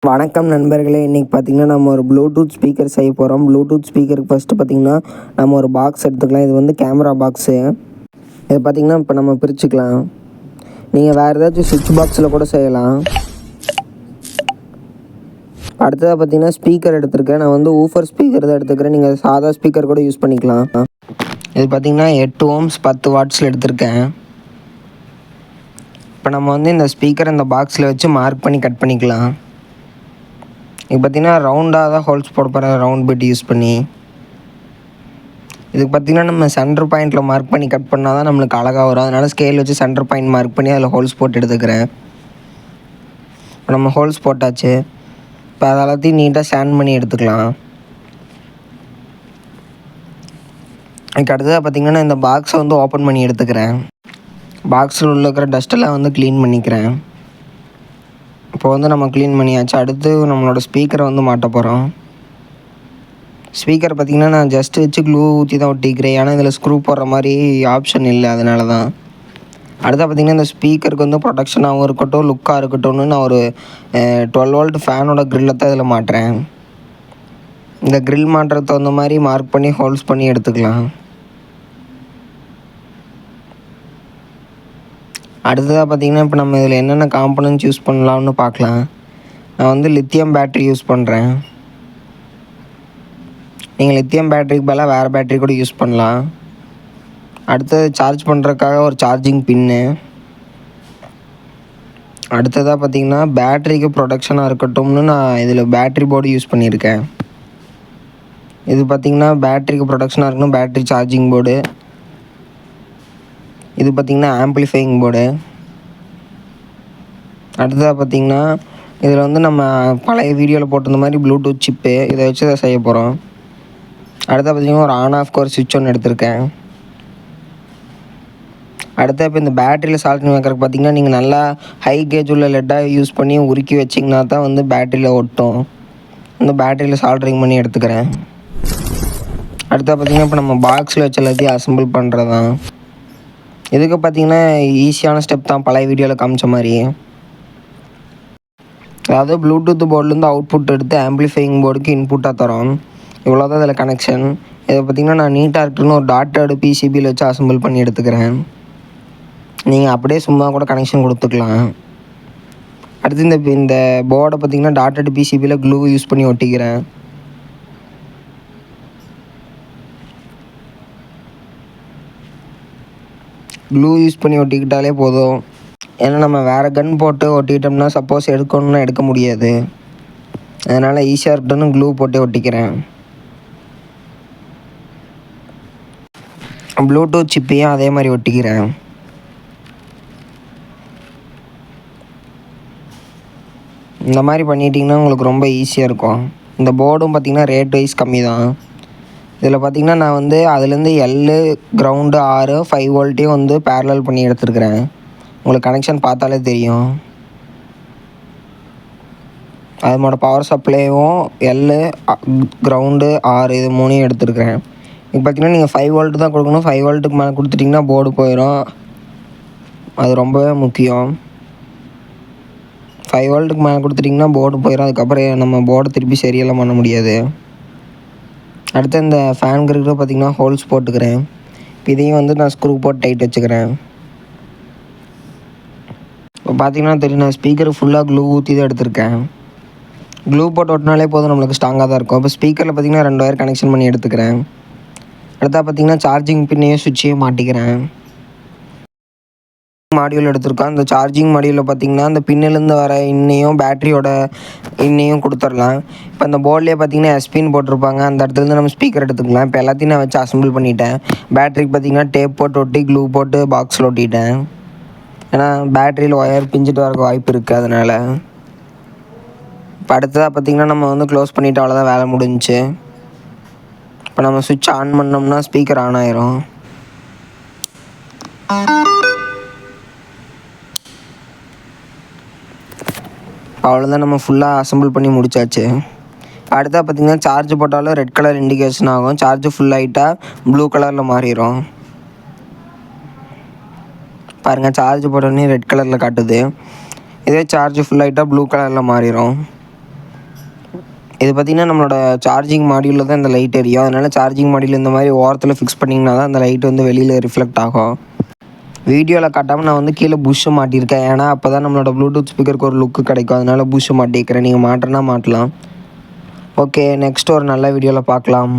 வணக்கம் நண்பர்களே. இன்றைக்கி பார்த்திங்கன்னா நம்ம ஒரு ப்ளூடூத் ஸ்பீக்கர் செய்ய போகிறோம். ப்ளூடூத் ஸ்பீக்கருக்கு ஃபஸ்ட்டு பார்த்திங்கன்னா நம்ம ஒரு பாக்ஸ் எடுத்துக்கலாம். இது வந்து கேமரா பாக்ஸு. இது பார்த்திங்கன்னா இப்போ நம்ம பிரிச்சுக்கலாம். நீங்கள் வேறு ஏதாச்சும் சுவிட்ச் பாக்ஸில் கூட செய்யலாம். அடுத்ததாக பார்த்திங்கன்னா ஸ்பீக்கர் எடுத்துருக்கேன். நான் வந்து ஊஃபர் ஸ்பீக்கர் தான் எடுத்துக்கிறேன். நீங்கள் சாதா ஸ்பீக்கர் கூட யூஸ் பண்ணிக்கலாம். இது பார்த்திங்கன்னா 8 ohms 10 wattsல எடுத்திருக்கேன். இப்போ நம்ம வந்து இந்த ஸ்பீக்கர் இந்த பாக்ஸில் வச்சு மார்க் பண்ணி கட் பண்ணிக்கலாம். இப்போ பார்த்திங்கன்னா ரவுண்டாக தான் ஹோல்ஸ் போட போகிறேன், ரவுண்ட் பிட் யூஸ் பண்ணி. இதுக்கு பார்த்திங்கன்னா நம்ம சென்டர் பாயிண்டில் மார்க் பண்ணி கட் பண்ணால் தான் நம்மளுக்கு அழகாக வரும். அதனால் ஸ்கேல் வச்சு சென்டர் பாயிண்ட் மார்க் பண்ணி அதில் ஹோல்ஸ் போட்டு எடுத்துக்கிறேன். இப்போ நம்ம ஹோல்ஸ் போட்டாச்சு. இப்போ அதை எல்லாத்தையும் நீட்டாக ஸ்டாண்ட் பண்ணி எடுத்துக்கலாம். அதுக்கு அடுத்ததாக பார்த்திங்கன்னா இந்த பாக்ஸை வந்து ஓப்பன் பண்ணி எடுத்துக்கிறேன். பாக்ஸில் உள்ள இருக்கிற டஸ்ட்டெல்லாம் வந்து க்ளீன் பண்ணிக்கிறேன். இப்போ வந்து நம்ம க்ளீன் பண்ணியாச்சு. அடுத்து நம்மளோட ஸ்பீக்கரை வந்து மாட்ட போகிறோம். ஸ்பீக்கர் பார்த்திங்கன்னா நான் ஜஸ்ட்டு வச்சு க்ளூ ஊற்றி தான் ஒட்டிக்கிறேன். ஏன்னா இதில் ஸ்க்ரூ போடுற மாதிரி ஆப்ஷன் இல்லை, அதனால தான். அடுத்தா பார்த்திங்கன்னா இந்த ஸ்பீக்கருக்கு வந்து ப்ரொடெக்ஷனாகவும் இருக்கட்டும், லுக்காக இருக்கட்டும்னு நான் ஒரு 12 volt ஃபேனோட க்ரில்லை தான் இதில் மாட்டுறேன். இந்த க்ரில் மாட்டுறது தகுந்த மாதிரி மார்க் பண்ணி ஹோல்ஸ் பண்ணி எடுத்துக்கலாம். அடுத்ததாக பார்த்திங்கன்னா இப்போ நம்ம இதில் என்னென்ன காம்பனன்ட்ஸ் யூஸ் பண்ணலாம்னு பார்க்கலாம். நான் வந்து லித்தியம் பேட்ரி யூஸ் பண்ணுறேன். நீங்கள் லித்தியம் பேட்டரிக்கு பதிலாக வேறு பேட்ரி கூட யூஸ் பண்ணலாம். அடுத்தது சார்ஜ் பண்ணுறதுக்காக ஒரு சார்ஜிங் பின்னு. அடுத்ததாக பார்த்திங்கன்னா பேட்ரிக்கு ப்ரொடெக்ஷனாக இருக்கட்டும்னு நான் இதில் பேட்ரி போர்டு யூஸ் பண்ணியிருக்கேன். இது பார்த்திங்கன்னா பேட்ரிக்கு ப்ரொடெக்ஷனாக இருக்கணும், பேட்ரி சார்ஜிங் போர்டு. இது பார்த்திங்கன்னா ஆம்ப்ளிஃபையிங் போர்டு. அடுத்ததாக பார்த்திங்கன்னா இதில் வந்து நம்ம பழைய வீடியோவில் போட்டிருந்த மாதிரி ப்ளூடூத் சிப்பு, இதை வச்சு தான் செய்ய போகிறோம். அடுத்தது பார்த்திங்கன்னா ஒரு ஆன் ஆஃப் கோர் சுவிட்ச் ஒன்று எடுத்திருக்கேன். அடுத்த இப்போ இந்த பேட்டரியில் சால்ட்ரிங் வைக்கிறதுக்கு பார்த்திங்கன்னா நீங்கள் நல்லா ஹை கேஜ் உள்ள லெட்டாக யூஸ் பண்ணி உருக்கி வச்சிங்கன்னா தான் வந்து பேட்டரியில் ஒட்டும். இந்த பேட்டரியில் சால்ட்ரிங் பண்ணி எடுத்துக்கிறேன். அடுத்த பார்த்திங்கன்னா இப்போ நம்ம பாக்ஸில் வச்சு எல்லாத்தையும் அசம்பிள் பண்ணுறது தான். இதுக்கு பார்த்திங்கன்னா ஈஸியான ஸ்டெப் தான், பழைய வீடியோவில் காமிச்ச மாதிரி. அதாவது ப்ளூடூத் போர்ட்லேருந்து அவுட்புட் எடுத்து ஆம்ப்ளிஃபையிங் போர்டுக்கு இன்புட்டாக தரோம். இவ்வளோ தான் இதில் கனெக்ஷன். இதை பார்த்திங்கன்னா நான் நீட்டாக இருக்குன்னு ஒரு டாட்டட் பிசிபியில் வச்சு அசம்பிள் பண்ணி எடுத்துக்கிறேன். நீங்கள் அப்படியே சும்மா கூட கனெக்ஷன் கொடுத்துக்கலாம். அடுத்து இந்த போர்டை பார்த்திங்கன்னா டாட்டட் பிசிபியில் க்ளூ யூஸ் பண்ணி ஒட்டிக்கிறேன். க்ளூ யூஸ் பண்ணி ஒட்டிக்கிட்டாலே போதும். ஏன்னா நம்ம வேறு கன் போட்டு ஒட்டிக்கிட்டோம்னா சப்போஸ் எடுக்கணும்னா எடுக்க முடியாது. அதனால் ஈஸியாக இருக்கட்டும்னு க்ளூ போட்டு ஒட்டிக்கிறேன். ப்ளூடூத் சிப்பையும் அதே மாதிரி ஒட்டிக்கிறேன். இந்த மாதிரி பண்ணிட்டிங்கன்னா உங்களுக்கு ரொம்ப ஈஸியாக இருக்கும். இந்த போர்டும் பார்த்திங்கன்னா ரேட் வைஸ் கம்மி தான். இதில் பார்த்திங்கன்னா நான் வந்து அதுலேருந்து எல்லு கிரவுண்டு 6 5 வோல்ட்டையும் வந்து பேரலல் பண்ணி எடுத்துருக்கிறேன். உங்களுக்கு கனெக்ஷன் பார்த்தாலே தெரியும். அதனோட பவர் சப்ளையும் எல்லு கிரவுண்டு 6 இது 3 எடுத்துருக்கிறேன். இப்போ பார்த்திங்கன்னா நீங்கள் 5 volt தான் கொடுக்கணும். 5 voltக்கு மேலே கொடுத்துட்டிங்கன்னா போர்டு போயிடும். அது ரொம்பவே முக்கியம். 5 voltக்கு மேலே கொடுத்துட்டிங்கன்னா போர்டு போயிடும். அதுக்கப்புறம் நம்ம போர்டை திருப்பி சரியெல்லாம் பண்ண முடியாது. அடுத்து இந்த ஃபேன் கிரிக்கில் பார்த்திங்கன்னா ஹோல்ஸ் போட்டுக்கிறேன். இப்போ இதையும் வந்து நான் ஸ்க்ரூ போட்டு டைட் வச்சுக்கிறேன். இப்போ பார்த்திங்கன்னா தெரியும், நான் ஸ்பீக்கர் ஃபுல்லாக க்ளூ ஊற்றி தான் எடுத்திருக்கேன். க்ளூ போட்டு ஒட்டினாலே போதும், நம்மளுக்கு ஸ்ட்ராங்காக தான் இருக்கும். இப்போ ஸ்பீக்கரில் பார்த்திங்கன்னா 2 wire கனெக்ஷன் பண்ணி எடுத்துக்கிறேன். அடுத்தா பார்த்திங்கன்னா சார்ஜிங் பின்னையும் சுவிட்சையும் மாட்டிக்கிறேன். மாடியூல் எடுத்திருக்கோம். அந்த சார்ஜிங் மாடியூலில் பார்த்திங்கன்னா அந்த பின்னிலேருந்து வர இன்னையும் பேட்டரியோட இன்னையும் கொடுத்துடலாம். இப்போ அந்த போர்ட்லேயே பார்த்திங்கன்னா எஸ்பின்னு போட்டிருப்பாங்க. அந்த இடத்துலேருந்து நம்ம ஸ்பீக்கர் எடுத்துக்கலாம். இப்போ எல்லாத்தையும் நான் வச்சு அசம்பிள் பண்ணிட்டேன். பேட்டரிக்கு பார்த்திங்கன்னா டேப் போட்டு ஒட்டி க்ளூ போட்டு பாக்ஸில் ஒட்டிட்டேன். ஏன்னா பேட்டரியில் ஒயர் பிஞ்சிட்டு வரக்கு வாய்ப்பு இருக்குது, அதனால். இப்போ அடுத்ததாக பார்த்திங்கன்னா நம்ம வந்து க்ளோஸ் பண்ணிவிட்டு அவ்வளோதான், வேலை முடிஞ்சிச்சு. இப்போ நம்ம சுவிட்ச் ஆன் பண்ணோம்னா ஸ்பீக்கர் ஆன் ஆயிரும். அவ்வளோதான், நம்ம ஃபுல்லாக அசம்பிள் பண்ணி முடிச்சாச்சு. அடுத்தா பார்த்திங்கன்னா சார்ஜ் போட்டாலும் ரெட் கலர் இண்டிகேஷன் ஆகும். சார்ஜ் ஃபுல் ஆகிட்டால் ப்ளூ கலரில் மாறிடும். பாருங்கள், சார்ஜ் போட்டோன்னே ரெட் கலரில் காட்டுது. இதே சார்ஜ் ஃபுல் ஆகிட்டால் ப்ளூ கலரில் மாறிடும். இது பார்த்திங்கன்னா நம்மளோட சார்ஜிங் மாடியூலில் தான் இந்த லைட் எரியும். அதனால் சார்ஜிங் மாடியூல் இந்த மாதிரி ஓரத்தில் ஃபிக்ஸ் பண்ணிங்கன்னா தான் அந்த லைட் வந்து வெளியில் ரிஃப்ளெக்ட் ஆகும். வீடியோவில் காட்டாமல் நான் வந்து கீழே புஷ்ஷை மாட்டியிருக்கேன். ஏன்னா அப்போ தான் நம்மளோட ப்ளூடூத் ஸ்பீக்கருக்கு ஒரு லுக்கு கிடைக்கும். அதனால் புஷ்ஷை மாட்டிக்கிறேன். நீங்கள் மாட்டினா மாட்டலாம். ஓகே, நெக்ஸ்ட் ஒரு நல்ல வீடியோவில் பார்க்கலாம்.